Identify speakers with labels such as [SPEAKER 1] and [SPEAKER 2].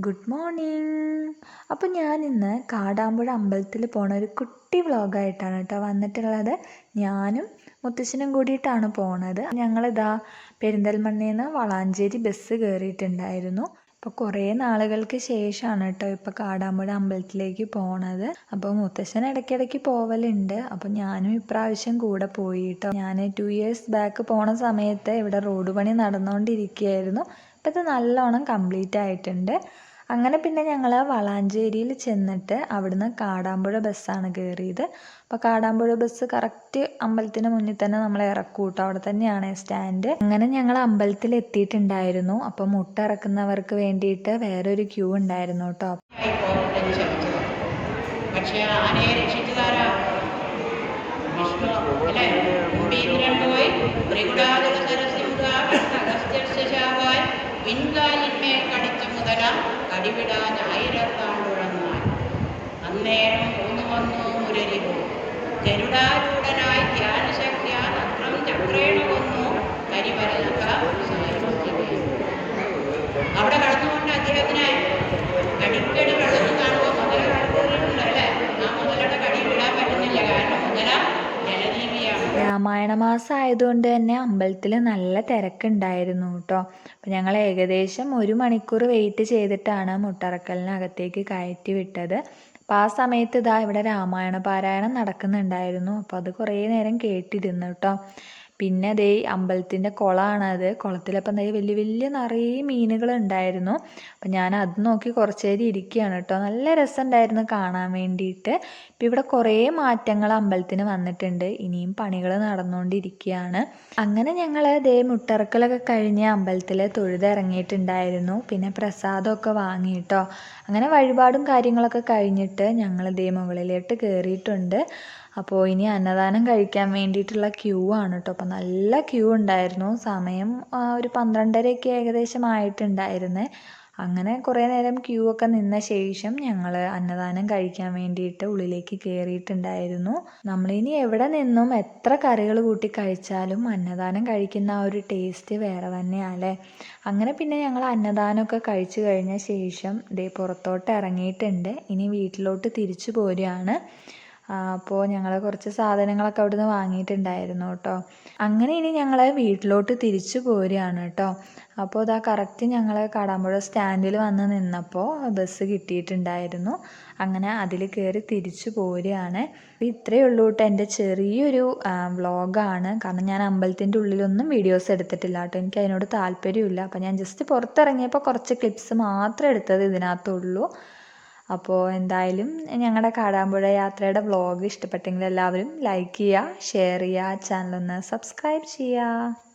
[SPEAKER 1] Good morning. അപ്പോൾ ഞാനിന്ന് കാടാമ്പുഴ അമ്പലത്തിൽ പോണ ഒരു കുട്ടി വ്ളോഗായിട്ടാണ് കേട്ടോ വന്നിട്ടുള്ളത്. ഞാനും മുത്തശ്ശനും കൂടിയിട്ടാണ് പോണത്. ഞങ്ങളിതാ പെരിന്തൽമണ്ണയിൽ നിന്ന് വളാഞ്ചേരി ബസ് കയറിയിട്ടുണ്ടായിരുന്നു. അപ്പോൾ കുറേ നാളുകൾക്ക് ശേഷമാണ് കേട്ടോ ഇപ്പോൾ കാടാമ്പുഴ അമ്പലത്തിലേക്ക് പോണത്. അപ്പോൾ മുത്തശ്ശൻ ഇടയ്ക്കിടയ്ക്ക് പോവലുണ്ട്. അപ്പോൾ ഞാനും ഇപ്രാവശ്യം കൂടെ പോയി കേട്ടോ. ഞാൻ 2 years ബാക്ക് പോണ സമയത്ത് ഇവിടെ റോഡ് പണി നടന്നുകൊണ്ടിരിക്കുകയായിരുന്നു. അപ്പോൾ ഇത് നല്ലോണം കംപ്ലീറ്റ് ആയിട്ടുണ്ട്. അങ്ങനെ പിന്നെ ഞങ്ങൾ വളാഞ്ചേരിയിൽ ചെന്നിട്ട് അവിടുന്ന് കാടാമ്പുഴ ബസ്സാണ് കയറിയത്. അപ്പോൾ കാടാമ്പുഴ ബസ് കറക്റ്റ് അമ്പലത്തിന് മുന്നിൽ തന്നെ നമ്മളെ ഇറക്കും കേട്ടോ. അവിടെ തന്നെയാണ് സ്റ്റാൻഡ്. അങ്ങനെ ഞങ്ങൾ അമ്പലത്തിൽ എത്തിയിട്ടുണ്ടായിരുന്നു. അപ്പോൾ മുട്ട ഇറക്കുന്നവർക്ക് വേണ്ടിയിട്ട് വേറൊരു ക്യൂ ഉണ്ടായിരുന്നു കേട്ടോ.
[SPEAKER 2] പക്ഷേ ആനയെ രക്ഷിച്ചതാരാ? വിഷ്ണു അല്ലേ? പോയി പിൻകാലിന്മേൽ കടിച്ച മുതല കടിവിടാൻ ആയിരത്താണ്ടുഴങ്ങാൻ അന്നേരം വന്നു മുരരിപോ ഗരുഡാരൂഢനായി ധ്യാനശക്തിയാൽ അത്രം ചക്രേണ കൊന്നു കരിവരക. അവിടെ കടന്നുകൊണ്ട് അദ്ദേഹത്തിന് അടിക്കടി വെള്ളത്തിൽ കാണുമ്പോൾ മുതല കടന്നിട്ടുണ്ട് അല്ലേ? ആ മുതലയുടെ കടി വിടാൻ പറ്റുന്നില്ല. കാരണം മുതല ജലജീവിയാണ്.
[SPEAKER 1] രാമായണ മാസം ആയതുകൊണ്ട് തന്നെ അമ്പലത്തിൽ നല്ല തിരക്കുണ്ടായിരുന്നു കേട്ടോ. അപ്പം ഞങ്ങൾ ഏകദേശം 1 മണിക്കൂർ വെയിറ്റ് ചെയ്തിട്ടാണ് മുട്ടറക്കലിനകത്തേക്ക് കയറ്റി വിട്ടത്. അപ്പോൾ ആ സമയത്ത് ഇവിടെ രാമായണ പാരായണം നടക്കുന്നുണ്ടായിരുന്നു. അപ്പോൾ അത് കുറേ നേരം കേട്ടിരുന്നു കേട്ടോ. പിന്നെ ദേ അമ്പലത്തിൻ്റെ കുളമാണത്. കുളത്തിലപ്പം വലിയ വലിയ നിറയെ മീനുകളുണ്ടായിരുന്നു. അപ്പം ഞാൻ അത് നോക്കി കുറച്ച് നേരം ഇരിക്കുകയാണ് കേട്ടോ. നല്ല രസമുണ്ടായിരുന്നു കാണാൻ വേണ്ടിയിട്ട്. ഇപ്പം ഇവിടെ കുറേ മാറ്റങ്ങൾ അമ്പലത്തിന് വന്നിട്ടുണ്ട്. ഇനിയും പണികൾ നടന്നുകൊണ്ടിരിക്കുകയാണ്. അങ്ങനെ ഞങ്ങൾ മുട്ടറക്കലൊക്കെ കഴിഞ്ഞ് അമ്പലത്തിൽ തൊഴുതിറങ്ങിയിട്ടുണ്ടായിരുന്നു. പിന്നെ പ്രസാദമൊക്കെ വാങ്ങി കേട്ടോ. അങ്ങനെ വഴിപാടും കാര്യങ്ങളൊക്കെ കഴിഞ്ഞിട്ട് ഞങ്ങൾ മുകളിലോട്ട് കയറിയിട്ടുണ്ട്. അപ്പോൾ ഇനി അന്നദാനം കഴിക്കാൻ വേണ്ടിയിട്ടുള്ള ക്യൂ ആണ് കേട്ടോ. അപ്പോൾ നല്ല ക്യൂ ഉണ്ടായിരുന്നു. സമയം ഒരു 12:30 ഏകദേശം ആയിട്ടുണ്ടായിരുന്നേ. അങ്ങനെ കുറേ നേരം ക്യൂ ഒക്കെ നിന്ന ശേഷം ഞങ്ങൾ അന്നദാനം കഴിക്കാൻ വേണ്ടിയിട്ട് ഉള്ളിലേക്ക് കയറിയിട്ടുണ്ടായിരുന്നു. നമ്മളിനി എവിടെ നിന്നും എത്ര കറികൾ കൂട്ടി കഴിച്ചാലും അന്നദാനം കഴിക്കുന്ന ആ ഒരു ടേസ്റ്റ് വേറെ തന്നെയാണല്ലേ. അങ്ങനെ പിന്നെ ഞങ്ങൾ അന്നദാനമൊക്കെ കഴിച്ചു കഴിഞ്ഞ ശേഷം പുറത്തോട്ട് ഇറങ്ങിയിട്ടുണ്ട്. ഇനി വീട്ടിലോട്ട് തിരിച്ചു പോരുകയാണ്. അപ്പോൾ ഞങ്ങൾ കുറച്ച് സാധനങ്ങളൊക്കെ അവിടുന്ന് വാങ്ങിയിട്ടുണ്ടായിരുന്നു കേട്ടോ. അങ്ങനെ ഇനി ഞങ്ങൾ വീട്ടിലോട്ട് തിരിച്ചു പോരുകയാണ് കേട്ടോ. അപ്പോൾ കറക്റ്റ് ഞങ്ങൾ കാടാമ്പുഴ സ്റ്റാൻഡിൽ വന്ന് നിന്നപ്പോൾ ബസ് കിട്ടിയിട്ടുണ്ടായിരുന്നു. അങ്ങനെ അതിൽ കയറി തിരിച്ചു പോരുകയാണ്. അപ്പോൾ ഇത്രയേ ഉള്ളൂ കേട്ടോ എൻ്റെ ചെറിയൊരു വ്ളോഗാണ്. കാരണം ഞാൻ അമ്പലത്തിൻ്റെ ഉള്ളിലൊന്നും വീഡിയോസ് എടുത്തിട്ടില്ല കേട്ടോ. എനിക്ക് അതിനോട് താല്പര്യമില്ല. അപ്പോൾ ഞാൻ ജസ്റ്റ് പുറത്തിറങ്ങിയപ്പോൾ കുറച്ച് ക്ലിപ്സ് മാത്രം എടുത്തത് ഇതിനകത്തുള്ളൂ. അപ്പോൾ എന്തായാലും ഞങ്ങളുടെ കാടാമ്പുഴ യാത്രയുടെ വ്ളോഗ് ഇഷ്ടപ്പെട്ടെങ്കിൽ എല്ലാവരും ലൈക്ക് ചെയ്യുക, ഷെയർ ചെയ്യുക, ചാനലൊന്ന് സബ്സ്ക്രൈബ് ചെയ്യുക.